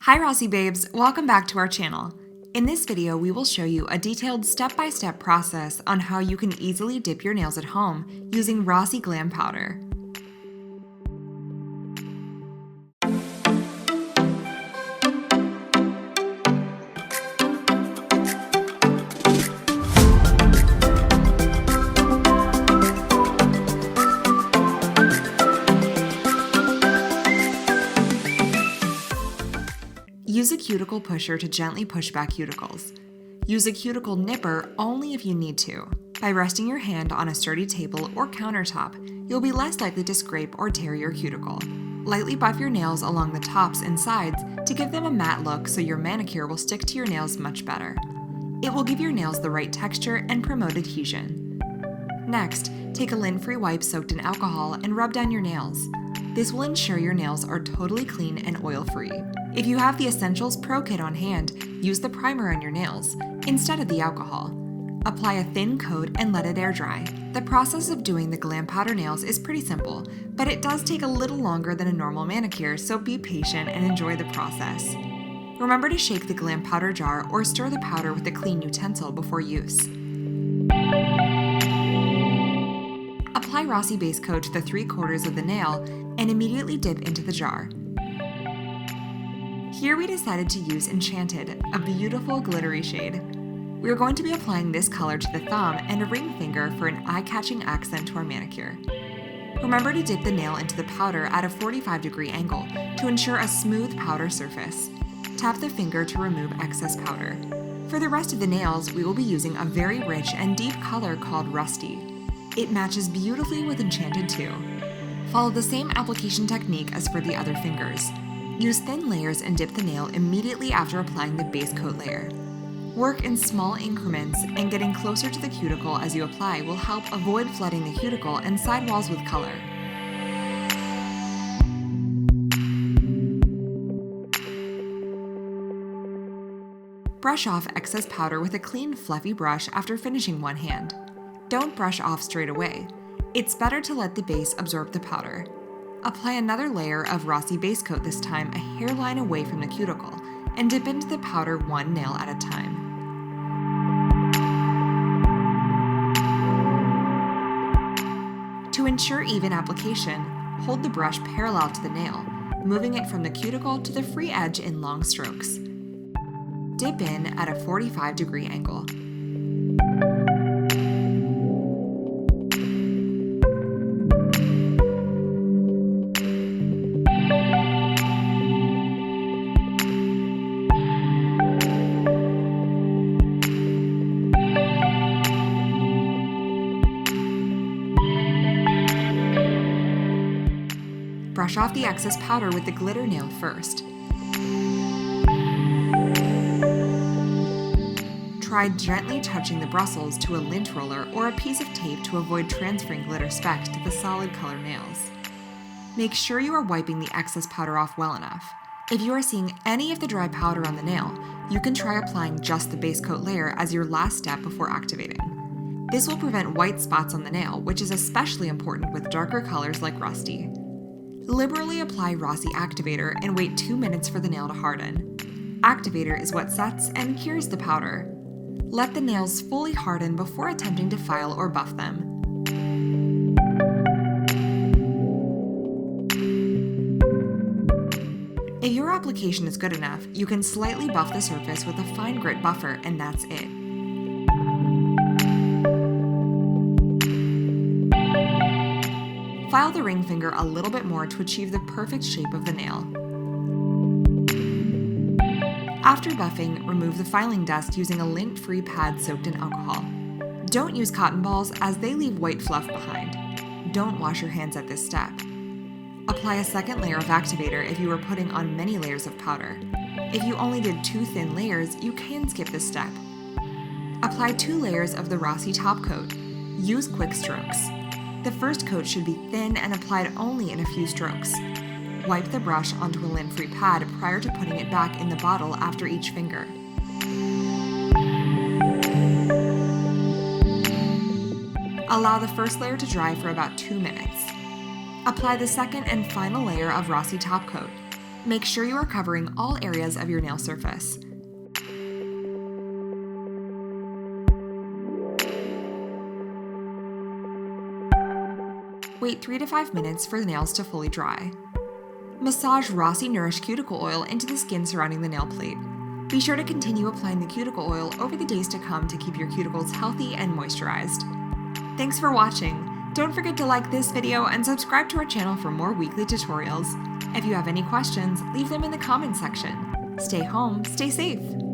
Hi Rossi babes, welcome back to our channel. In this video, we will show you a detailed step-by-step process on how you can easily dip your nails at home using Rossi Glam powder. Use a cuticle pusher to gently push back cuticles. Use a cuticle nipper only if you need to. By resting your hand on a sturdy table or countertop, you'll be less likely to scrape or tear your cuticle. Lightly buff your nails along the tops and sides to give them a matte look so your manicure will stick to your nails much better. It will give your nails the right texture and promote adhesion. Next, take a lint-free wipe soaked in alcohol and rub down your nails. This will ensure your nails are totally clean and oil-free. If you have the Essentials Pro Kit on hand, use the primer on your nails instead of the alcohol. Apply a thin coat and let it air dry. The process of doing the Glam powder nails is pretty simple, but it does take a little longer than a normal manicure, so be patient and enjoy the process. Remember to shake the Glam powder jar or stir the powder with a clean utensil before use. Apply Rossi base coat to the 3/4 of the nail and immediately dip into the jar. Here we decided to use Enchanted, a beautiful glittery shade. We are going to be applying this color to the thumb and a ring finger for an eye-catching accent to our manicure. Remember to dip the nail into the powder at a 45-degree angle to ensure a smooth powder surface. Tap the finger to remove excess powder. For the rest of the nails, we will be using a very rich and deep color called Rusty. It matches beautifully with Enchanted too. Follow the same application technique as for the other fingers. Use thin layers and dip the nail immediately after applying the base coat layer. Work in small increments, and getting closer to the cuticle as you apply will help avoid flooding the cuticle and sidewalls with color. Brush off excess powder with a clean, fluffy brush after finishing one hand. Don't brush off straight away. It's better to let the base absorb the powder. Apply another layer of Rossi base coat, this time a hairline away from the cuticle, and dip into the powder one nail at a time. To ensure even application, hold the brush parallel to the nail, moving it from the cuticle to the free edge in long strokes. Dip in at a 45-degree angle. Brush off the excess powder with the glitter nail first. Try gently touching the bristles to a lint roller or a piece of tape to avoid transferring glitter specks to the solid color nails. Make sure you are wiping the excess powder off well enough. If you are seeing any of the dry powder on the nail, you can try applying just the base coat layer as your last step before activating. This will prevent white spots on the nail, which is especially important with darker colors like Rusty. Liberally apply Rossi Activator and wait 2 minutes for the nail to harden. Activator is what sets and cures the powder. Let the nails fully harden before attempting to file or buff them. If your application is good enough, you can slightly buff the surface with a fine grit buffer, and that's it. File the ring finger a little bit more to achieve the perfect shape of the nail. After buffing, remove the filing dust using a lint-free pad soaked in alcohol. Don't use cotton balls as they leave white fluff behind. Don't wash your hands at this step. Apply a second layer of activator if you are putting on many layers of powder. If you only did 2 thin layers, you can skip this step. Apply 2 layers of the Rossi top coat. Use quick strokes. The first coat should be thin and applied only in a few strokes. Wipe the brush onto a lint-free pad prior to putting it back in the bottle after each finger. Allow the first layer to dry for about 2 minutes. Apply the second and final layer of Rossi top coat. Make sure you are covering all areas of your nail surface. Wait 3 to 5 minutes for the nails to fully dry. Massage Rossi Nourish Cuticle Oil into the skin surrounding the nail plate. Be sure to continue applying the cuticle oil over the days to come to keep your cuticles healthy and moisturized. Thanks for watching. Don't forget to like this video and subscribe to our channel for more weekly tutorials. If you have any questions, leave them in the comments section. Stay home, stay safe.